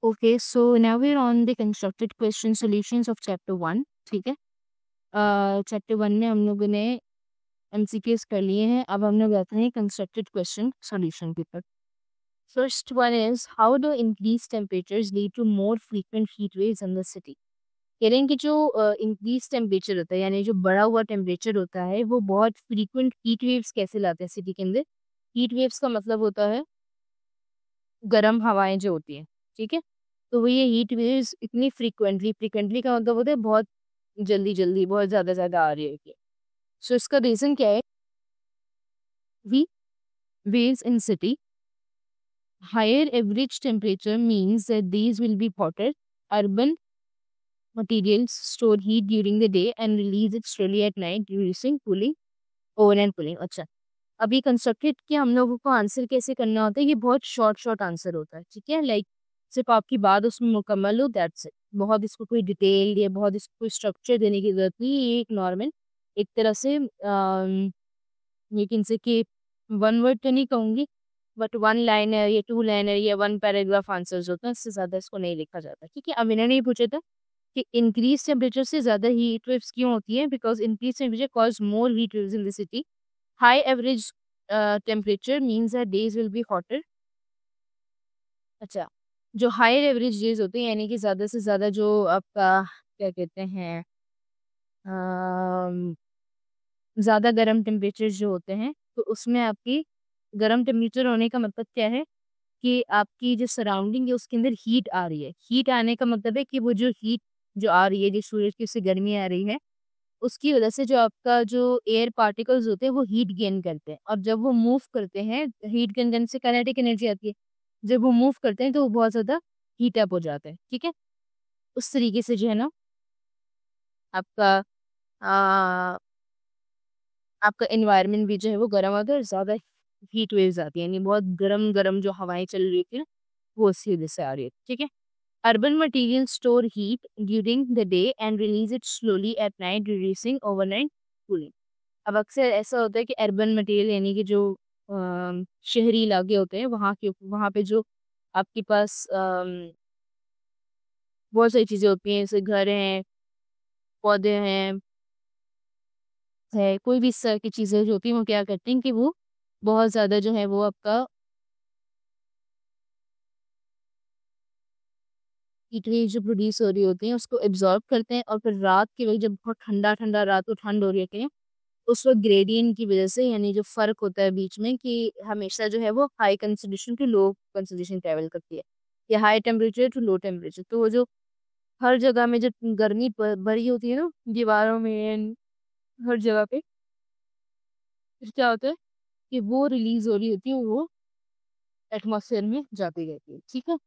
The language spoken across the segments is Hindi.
Okay, so now we're on the constructed question solutions of chapter 1. ठीक है, चैप्टर 1 में हम लोगों ने MCQs कर लिए हैं. अब हम लोग आते हैं कंस्ट्रक्टेड क्वेश्चन सॉल्यूशन के ऊपर. First one is how do increase temperatures lead to more frequent heat waves in the city. कह रहे हैं कि जो इंक्रीज टेम्परेचर होता है, यानी जो बढ़ा हुआ टेम्परेचर होता है, वो बहुत फ्रीक्वेंट हीट वेव्स कैसे लाते हैं सिटी के अंदर. हीट वेव्स का मतलब होता है गर्म हवाएं जो होती हैं. ठीक है, तो वो ये हीट वेव्स इतनी फ्रीक्वेंटली का मतलब होता है बहुत जल्दी जल्दी, बहुत ज़्यादा ज़्यादा आ रही है. सो इसका रीज़न क्या है. We waves in city, higher average temperature means that these will be hotter. Urban materials store heat during the day and release it slowly at night, reducing cooling, over and cooling. अच्छा, अभी कंस्ट्रक्टेड कि हम लोगों को आंसर कैसे करना होता है, ये बहुत शॉर्ट आंसर होता है. ठीक है, लाइक सिर्फ आपकी बात उसमें मुकम्मल हो, दैट्स इट. बहुत इसको कोई डिटेल या बहुत इसको कोई स्ट्रक्चर देने की जरूरत नहीं. ये एक नॉर्मल एक तरह से लेकिन से कि वन वर्ड तो नहीं कहूँगी, बट वन लाइनर या टू लाइनर या वन पैराग्राफ आंसर्स होते हैं, इससे ज़्यादा इसको नहीं लिखा जाता. ठीक है, अब इन्होंने ये पूछा था कि इंक्रीज टेम्परेचर से ज़्यादा हीट वेव्स क्यों होती है. Because increase temperature cause more heat waves in the city. High average temperature means that days will be hotter. अच्छा, जो हायर एवरेज डेज होते हैं, यानी कि ज़्यादा से ज़्यादा जो आपका क्या कहते हैं ज़्यादा गर्म टेम्परेचर जो होते हैं, तो उसमें आपकी गर्म टेम्परेचर होने का मतलब क्या है कि आपकी जो सराउंडिंग है उसके अंदर हीट आ रही है. हीट आने का मतलब है कि वो जो हीट जो आ रही है, जो सूरज की उससे गर्मी आ रही है, उसकी वजह से जो आपका जो एयर पार्टिकल्स होते हैं वो हीट गेन करते हैं. और जब वो मूव करते हैं, हीट गेन करने से काइनेटिक एनर्जी आती है. जब वो मूव करते हैं तो वो बहुत ज़्यादा हीट अप हो जाते हैं. ठीक है, उस तरीके से जो है ना आपका आ, आपका एनवायरनमेंट भी जो है वो गर्म होता है और ज़्यादा हीट वेव्स आती है, यानी बहुत गरम गरम जो हवाएं चल रही होती है वो उसकी वजह से आ रही है. ठीक है, urban material store heat during the day and release it slowly at night, reducing overnight cooling. अब अक्सर ऐसा होता है कि अर्बन मटेरियल यानी कि जो शहरी इलाके होते हैं, वहाँ पे जो आपके पास बहुत सारी चीज़ें होती हैं, जैसे घर हैं, पौधे हैं, है कोई भी इस तरह की चीज़ें जो होती हैं, वो क्या करती हैं कि वो बहुत ज़्यादा जो है वो आपका हीट वेव जो प्रोड्यूस हो रही होती हैं उसको एब्जॉर्ब करते हैं. और फिर रात के वक्त जब बहुत ठंडा ठंडा रात को ठंड हो रही होती है, उस वक्त ग्रेडियंट की वजह से, यानी जो फर्क होता है बीच में कि हमेशा जो है वो high concentration to low concentration travel करती है, या high temperature to low temperature. तो वो जो हर जगह में जो गर्मी भरी होती है ना, दीवारों में, हर जगह पे, फिर क्या होता है कि वो रिलीज हो रही होती है, वो एटमॉस्फेयर में जाती रहती है. ठीक है,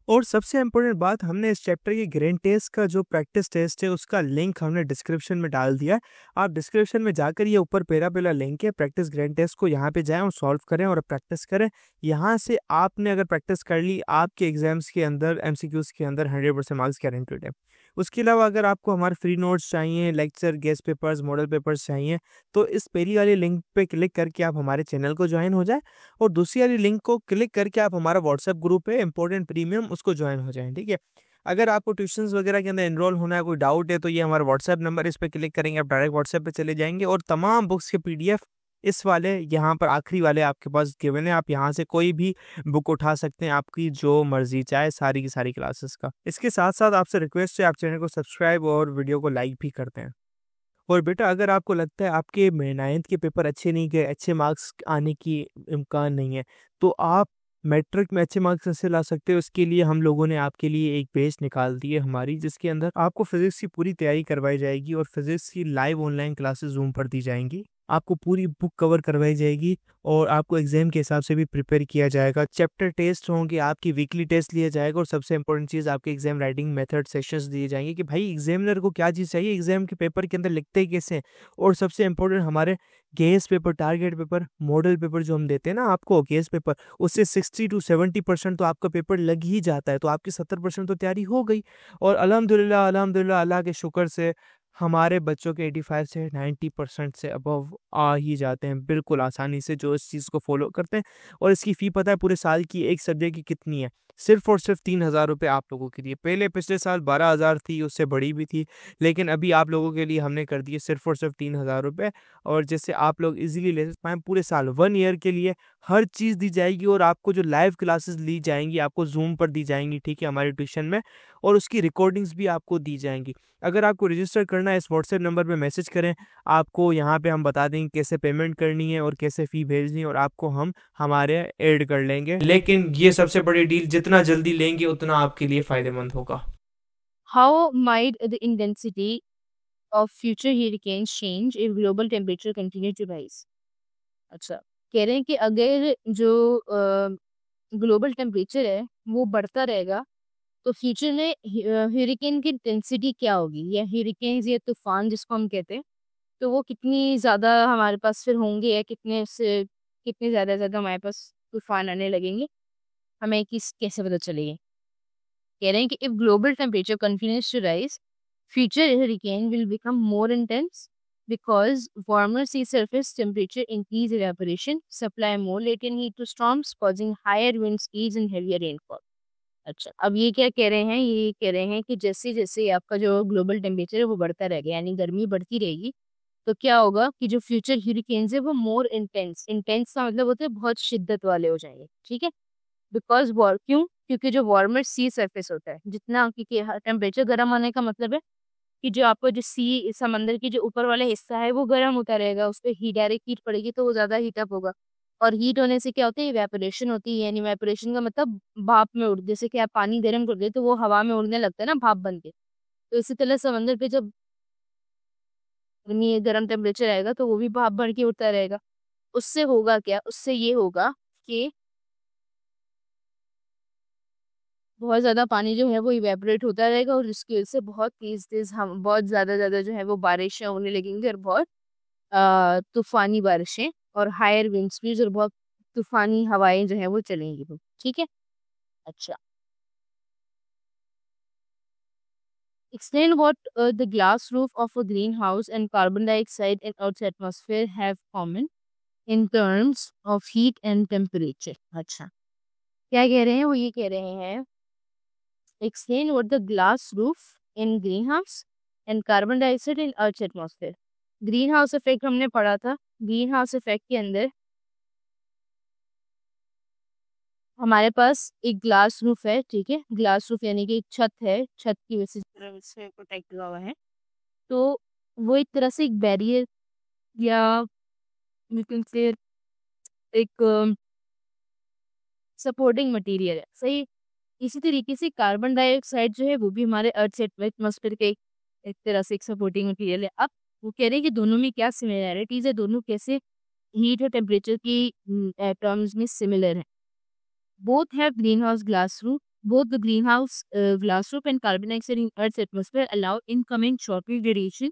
और सबसे इम्पोर्टेंट बात, हमने इस चैप्टर के ग्रेन टेस्ट का जो प्रैक्टिस टेस्ट है उसका लिंक हमने डिस्क्रिप्शन में डाल दिया है. आप डिस्क्रिप्शन में जाकर ये ऊपर पहला लिंक है प्रैक्टिस ग्रेन टेस्ट को, यहाँ पे जाएं और सॉल्व करें और प्रैक्टिस करें. यहाँ से आपने अगर प्रैक्टिस कर ली, आपके एग्जाम्स के अंदर MCQs के अंदर 100% मार्क्स गारंटेड है. उसके अलावा अगर आपको हमारे फ्री नोट्स चाहिए, lecture, guest papers, model papers चाहिए, तो इस पहली वाली लिंक पे क्लिक करके आप हमारे चैनल को ज्वाइन हो जाए, और दूसरी वाली लिंक को क्लिक करके आप हमारा व्हाट्सएप ग्रुप है इम्पोर्टेंट प्रीमियम, उसको ज्वाइन हो जाएं. ठीक है, अगर आपको ट्यूशंस वगैरह के अंदर एनरोल होना है, कोई डाउट है, तो ये हमारा व्हाट्सएप नंबर, इस पर क्लिक करेंगे आप डायरेक्ट व्हाट्सएप पे चले जाएंगे, और तमाम बुक्स के PDF इस वाले यहाँ पर आखिरी वाले आपके पास गिवन है. आप यहाँ से कोई भी बुक उठा सकते हैं, आपकी जो मर्जी चाहे, सारी की सारी क्लासेस का. इसके साथ साथ आपसे रिक्वेस्ट है, आप चैनल को सब्सक्राइब और वीडियो को लाइक भी करते हैं. और बेटा, अगर आपको लगता है आपके 9th के पेपर अच्छे नहीं गए, अच्छे मार्क्स आने की इम्कान नहीं है, तो आप मैट्रिक में अच्छे मार्क्स कैसे ला सकते हो, उसके लिए हम लोगों ने आपके लिए एक पेज निकाल दी है हमारी, जिसके अंदर आपको फिजिक्स की पूरी तैयारी करवाई जाएगी और फिजिक्स की लाइव ऑनलाइन क्लासेस जूम पर दी जाएंगी. आपको पूरी बुक कवर करवाई जाएगी और आपको एग्जाम के हिसाब से भी प्रिपेयर किया जाएगा. चैप्टर टेस्ट होंगे, आपकी वीकली टेस्ट लिया जाएगा, और सबसे इंपॉर्टेंट चीज़ आपके एग्जाम राइटिंग मेथड सेशंस दिए जाएंगे कि भाई एग्जामिनर को क्या चीज़ चाहिए, एग्जाम के पेपर के अंदर लिखते कैसे हैं. और सबसे इंपॉर्टेंट, हमारे guess paper, target paper, model paper जो हम देते हैं ना आपको, गेस पेपर, उससे 60 to 70% तो आपका पेपर लग ही जाता है, तो आपकी 70% तो तैयारी हो गई. और अल्हम्दुलिल्लाह अल्हम्दुलिल्लाह अल्लाह के शुक्र से हमारे बच्चों के 85 से 90% से अबव आ ही जाते हैं बिल्कुल आसानी से, जो इस चीज़ को फॉलो करते हैं. और इसकी फ़ी पता है पूरे साल की एक सब्जेक्ट की कितनी है? सिर्फ और सिर्फ 3,000 रुपये आप लोगों के लिए। पहले पिछले साल 12,000 थी, उससे बड़ी भी थी, लेकिन अभी आप लोगों के लिए हमने कर दिए सिर्फ और सिर्फ 3,000 रुपये। और जैसे आप लोग इजीली ले पाएँ पूरे साल 1 ईयर के लिए हर चीज़ दी जाएगी, और आपको जो लाइव क्लासेस ली जाएंगी आपको जूम पर दी जाएंगी, ठीक है, हमारे ट्यूशन में, और उसकी रिकॉर्डिंग्स भी आपको दी जाएंगी। अगर आपको रजिस्टर करना है इस व्हाट्सएप नंबर पे मैसेज करें, आपको यहाँ पे हम बता देंगे कैसे पेमेंट करनी है और कैसे फ़ी भेजनी है, और आपको हम हमारे ऐड कर लेंगे। लेकिन ये सबसे बड़ी डील, जितना जल्दी लेंगे उतना आपके लिए फ़ायदेमंद होगा। How might the intensity of future hurricanes change if global temperature continue to rise? अच्छा, कह रहे हैं कि अगर जो ग्लोबल टेम्परेचर है वो बढ़ता रहेगा तो फ्यूचर में हरिकेन की इंटेंसिटी क्या होगी, या हरिकेन्स या तूफान जिसको हम कहते हैं, तो वो कितनी ज़्यादा हमारे पास फिर होंगे, या कितने ज़्यादा हमारे पास तूफान आने लगेंगे, हमें किस कैसे पता चलेगी। कह रहे हैं कि if global temperature continues to rise, future hurricane will become more intense because warmer sea surface temperature increase evaporation, supply more latent heat to storms, causing higher wind speeds and heavier rainfall. अच्छा, अब ये क्या कह रहे हैं, ये कह रहे हैं कि जैसे जैसे आपका जो ग्लोबल टेम्परेचर है वो बढ़ता रहेगा, यानी गर्मी बढ़ती रहेगी, तो क्या होगा कि जो फ्यूचर ह्यूरिकेन्स है वो मोर इंटेंस, इंटेंस का मतलब होता है बहुत शिद्दत वाले हो जाएंगे, ठीक है। बिकॉज क्यों, क्योंकि जो वार्मर सी सरफेस होता है, जितना क्योंकि टेम्परेचर गर्म होने का मतलब है कि जो आपको जो सी समंदर की जो ऊपर वाला हिस्सा है वो गर्म होता रहेगा, उस पर ही डायरेक्ट हीट पड़ेगी तो वो ज़्यादा हीटअप होगा, और हीट होने से क्या होता है, इवेपोरेशन होती है, यानी इवेपोरेशन का मतलब भाप में उड़, जैसे कि आप पानी गर्म कर दे तो वो हवा में उड़ने लगता है ना भाप बन के, तो इसी तरह समंदर पे जब गर्म टेम्परेचर आएगा तो वो भी भाप बन के उड़ता रहेगा। उससे होगा क्या, उससे ये होगा कि बहुत ज़्यादा पानी जो है वो इवेपोरेट होता रहेगा, और जिसकी वजह से बहुत तेज़ तेज़ हम बहुत ज़्यादा जो है वो बारिशें होने लगेंगी, और बहुत तूफानी बारिशें और हायर विंड स्पीड्स और बहुत तूफानी हवाएं जो है वो चलेंगी, ठीक है। अच्छा, explain what the glass roof of a greenhouse and carbon dioxide in Earth's atmosphere have common in terms of heat and temperature. अच्छा, क्या कह रहे हैं, वो ये कह रहे हैं explain what the glass roof in greenhouse and carbon dioxide in Earth's atmosphere. Green house effect हमने पढ़ा था, ग्रीन हाउस इफेक्ट के अंदर हमारे पास एक ग्लास रूफ है, ठीक है, ग्लास रूफ यानी कि एक छत है, छत की वजह से प्रोटेक्ट हुआ हुआ है, तो वो एक तरह से एक बैरियर या यू कैन से एक सपोर्टिंग मटेरियल है, सही। इसी तरीके से कार्बन डाइऑक्साइड जो है वो भी हमारे अर्थ से एटमॉस्फेयर के एक तरह से एक सपोर्टिंग मटेरियल है। अब वो कह रहे हैं कि दोनों में क्या सिमिलैरिटीज है, दोनों कैसे हीट और टेम्परेचर की टर्म्स में सिमिलर है। Both have green house glass roof, both the greenhouse glass roof and carbon dioxide in Earth's atmosphere allow incoming short-wave radiation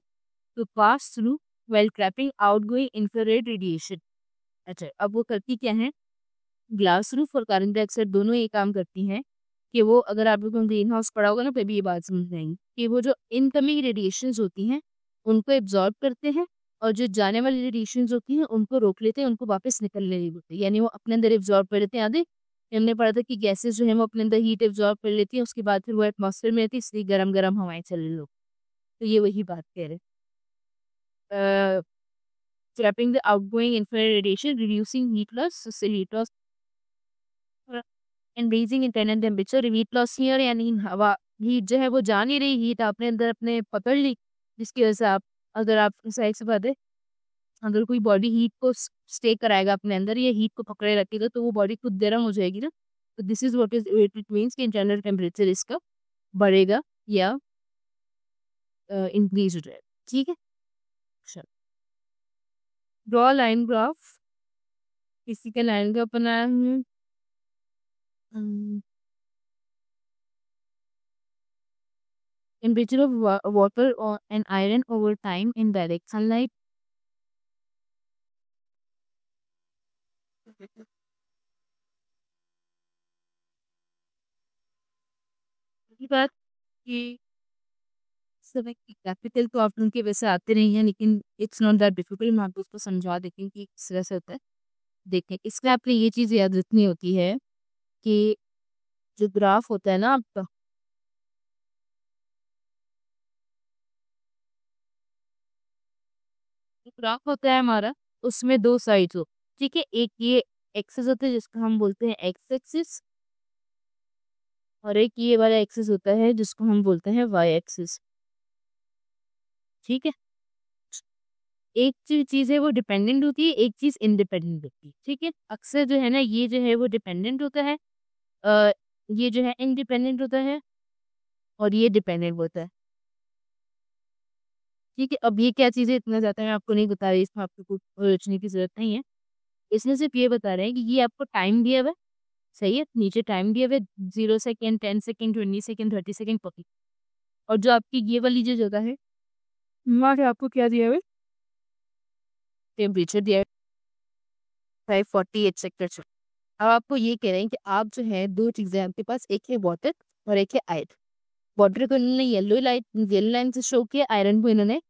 to pass through while trapping outgoing infrared radiation. अच्छा, अब वो करती क्या है, ग्लास रूफ और कार्बन डाइऑक्साइड दोनों ये काम करती हैं कि वो, अगर आप लोगों को ग्रीन हाउस पढ़ा होगा ना तभी ये बात समझ आएंगी कि वो जो इनकमिंग रेडिएशंस होती हैं उनको एब्जॉर्ब करते हैं, और जो जाने वाली रेडिएशंस होती हैं उनको रोक लेते हैं, उनको वापस निकलने नहीं देते, यानी वो अपने अंदर एब्जॉर्ब कर लेते हैं। आधे हमने पढ़ा था कि गैसेस जो है वो अपने अंदर हीट एब्जॉर्ब कर लेती हैं, उसके बाद फिर वो एटमॉस्फेयर में रहती है, इसलिए गरम गरम हवाएं चलने लगती, तो ये वही बात कह रहे हैं। Trapping the outgoing infrared radiation, reducing heat loss, उससे heat loss and raising internal temperature. Heat loss here यानी हवा हीट जो है वो जा नहीं रही, हीट आपने अंदर अपने पकड़ ली, जिसकी वजह से आप, अगर आप सही से बात है, अगर कोई बॉडी हीट को स्टे कराएगा अपने अंदर या हीट को पकड़े रखेगा तो वो बॉडी खुद गर्म हो जाएगी ना, तो this is what is it means कि इंटरनल टेम्परेचर इसका बढ़ेगा या इंक्रीज हो जाएगा, ठीक है। चलो, ड्रॉ लाइन ग्राफ, किसी का लाइन ग्राफ बनाया है, temperature of water or and iron over time in direct sunlight. ये बात कि समय की कैपिटल तो आप उनके वैसे आते नहीं हैं, लेकिन इट्स नॉट दैट डिफिकल्ट, मैं आपको उसको समझा देती हूँ कि किस तरह से होता है। देखें, इसमें आपको ये चीज़ याद रखनी होती है कि जो ग्राफ होता है ना आपका, जो ग्राफ होता है हमारा, उसमें दो साइड्स हो, ठीक है। एक ये एक्सिस होता है जिसको हम बोलते हैं एक्स एक्सिस, और एक ये वाला एक्सिस होता है जिसको हम बोलते हैं वाई एक्सिस, ठीक है। एक चीज है वो डिपेंडेंट होती है, एक चीज इंडिपेंडेंट होती है, ठीक है। अक्सर जो है ना ये जो है वो डिपेंडेंट होता है, अ, ये जो है इंडिपेंडेंट होता है, और ये डिपेंडेंट होता है, ठीक है। अब ये क्या चीज़ है इतना ज़्यादा मैं आपको नहीं बता रही, इसमें आपको कुछ सोचने की ज़रूरत नहीं है। इसमें सिर्फ ये बता रहे हैं कि ये आपको टाइम दिया हुआ है, सही है, नीचे टाइम दिया हुआ है, 0 सेकेंड, 10 सेकेंड, 20 सेकेंड, 30 सेकेंड, 40। और जो आपकी ये वाली जो जगह है वहाँ पे आपको क्या दिया हुआ है, टेम्परेचर दिया है 548 सेक्टर। अब आपको ये कह रहे हैं कि आप जो है दो चीज़ें आपके पास, एक है वाटर और एक है आयरन। वाटर को इन्होंने येलो लाइन से शो किया, आयरन को इन्होंने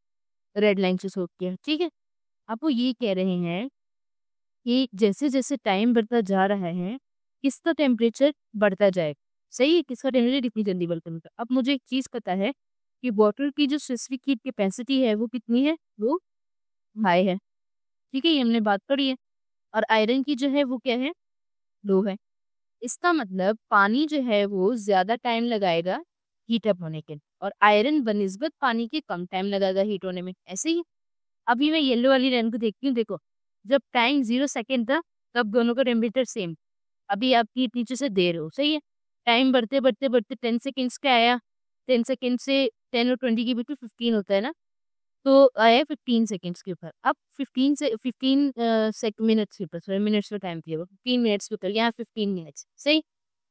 रेड लाइन से शो किया, ठीक है। आपको ये कह रहे हैं कि जैसे जैसे टाइम बढ़ता जा रहा है किसका टेम्परेचर बढ़ता जाएगा, सही है, किसका टेम्परेचर इतनी जल्दी बढ़ता है। अब मुझे एक चीज़ पता है कि वाटर की जो स्पेसिफिक हीट कैपेसिटी है वो कितनी है, वो हाई है, ठीक है, ये हमने बात करी है। और आयरन की जो है वो क्या है, लो है। इसका मतलब पानी जो है वो ज़्यादा टाइम लगाएगा हीट अप होने के लिए, और आयरन बनिस्बत पानी के कम टाइम लगाएगा हीट होने में, ऐसे ही। अभी मैं येलो वाली लाइन को देखती हूँ, देखो, जब टाइम 0 सेकेंड था तब दोनों का टेम्परेचर सेम। अभी आप हीट नीचे से दे रहे हो, सही है। टाइम बढ़ते बढ़ते बढ़ते 10 सेकेंड्स का आया, 10 सेकेंड से 10 और 20 के बीच में 15 होता है ना, तो आया 15 सेकेंड्स के ऊपर। अब 15 मिनट्स के ऊपर, सॉरी मिनट्स का टाइम दिया हुआ, 15 मिनट्स के ऊपर, यहाँ 15 मिनट्स, सही।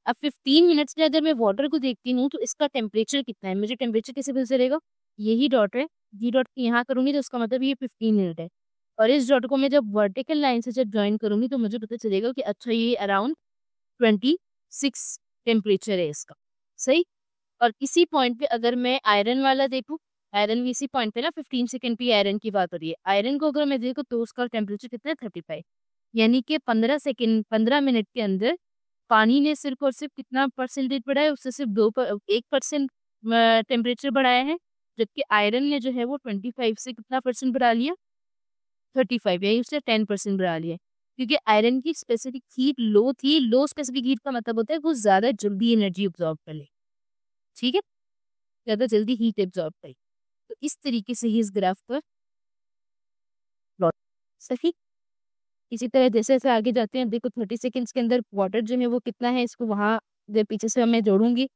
अब 15 मिनट्स में अगर मैं वाटर को देखती हूँ तो इसका टेम्परेचर कितना है, मुझे टेम्परेचर कैसे पता चलेगा, यही डॉट है, ये डॉट यहाँ करूंगी तो उसका मतलब ये 15 मिनट है। और इस डॉट को मैं जब वर्टिकल लाइन से जब ज्वाइन करूंगी तो मुझे पता चलेगा कि अच्छा ये अराउंड 26 टेम्परेचर है इसका, सही। और इसी पॉइंट पे अगर मैं आयरन वाला देखूं, आयरन भी इसी पॉइंट पे ना, 15 सेकेंड पे आयरन की बात हो रही है, आयरन को अगर मैं देखूं तो उसका टेम्परेचर कितना है, 35। यानी कि 15 मिनट के अंदर पानी ने सिर्फ और सिर्फ कितना परसेंटेज बढ़ाया, उससे सिर्फ 1% टेम्परेचर बढ़ाया है, जबकि आयरन ने जो है वो 25 से कितना परसेंट बढ़ा लिया, 35, यानी उससे 10% बढ़ा लिया। क्योंकि आयरन की स्पेसिफिक हीट लो थी, लो स्पेसिफिक हीट का मतलब होता है वो ज्यादा जल्दी एनर्जी ऑब्जॉर्व कर ले, ठीक है, ज्यादा जल्दी हीट एब्जॉर्ब करे। तो इस तरीके से ही इस ग्राफ पर प्लॉट, सही। इसी तरह जैसे जैसे आगे जाते हैं, देखो 30 सेकेंड्स के अंदर वाटर जो है वो कितना है, इसको वहाँ पीछे से मैं जोड़ूंगी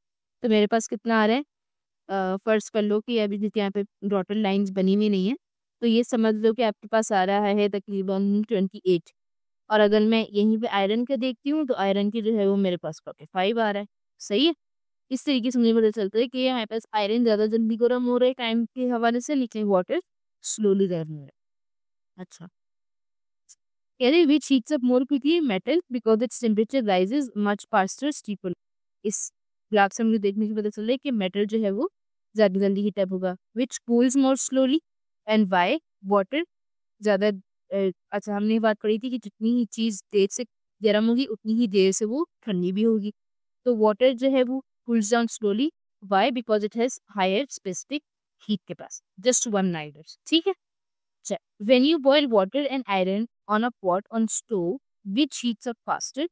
तो मेरे पास कितना आ रहा है, फर्ज कर लो कि अभी जितने यहाँ पे डॉटेड लाइंस बनी हुई नहीं है, तो ये समझ लो कि आपके पास आ रहा है तकरीबन 28। और अगर मैं यहीं पे आयरन का देखती हूँ तो आयरन की जो है वो मेरे पास 45 आ रहा है, सही है। इस तरीके से मुझे पता चलता है कि हमारे पास आयरन ज़्यादा जल्दी गर्म हो रहा है टाइम के हवाले से, लेकिन वाटर स्लोली गर्म हो रहा है। अच्छा, कह रहे which heats up more quickly, metal, because it's temperature rises much faster steeper. इस ग्राफ से मुझे देखने की पता चल रहा है कि मेटल जो है वो ज़्यादा जल्दी हीट अप होगा। Which cools more slowly and why, water ज़्यादा अच्छा, हमने बात करी थी कि जितनी ही चीज़ देर से गर्म होगी उतनी ही देर से वो ठंडी भी होगी। तो वाटर जो है वो cools down slowly. Why? Because it has higher specific heat capacity. Just one niders. ठीक है? चल, when you boil water and iron on a pot on stove, which heats up faster?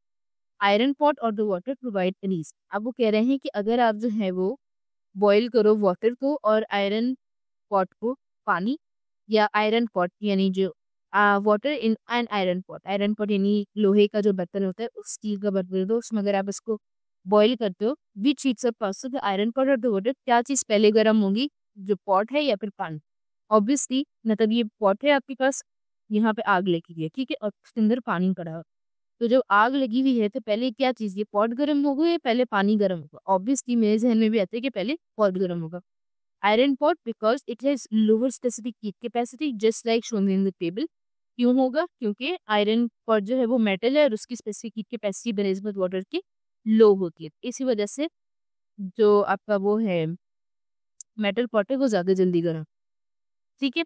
Iron pot or the water provide release. अब वो कह रहे हैं कि अगर आप जो है वो बॉईल करो वाटर को और आयरन पॉट को, पानी या आयरन पॉट यानी जो water in and iron pot यानी लोहे का जो बर्तन होता है उस स्टील का बर्तन दो, उसमें अगर आप इसको बॉईल करते हो, which heats up faster, the iron pot और द वाटर, क्या चीज़ पहले गर्म होगी, जो पॉट है या फिर पानी। ऑब्वियसली मतलब ये पॉट है आपके पास, यहाँ पे आग लगी हुई है, ठीक है, और उसके अंदर पानी पड़ा है। तो जब आग लगी हुई है तो पहले क्या चीज़, ये पॉट गर्म होगा या पहले पानी गर्म होगा, ऑब्वियसली मेरे जहन में भी आता है कि पहले पॉट गर्म होगा। Iron pot because it has lower specific heat capacity just like shown in the table. क्यों होगा, क्योंकि आयरन पॉट जो है वो मेटल है और उसकी स्पेसिफिक हीट कैपेसिटी बनिस्बत वाटर की लो होती है, इसी वजह से जो आपका वो है मेटल पॉट है वो ज़्यादा जल्दी गर्म, ठीक है।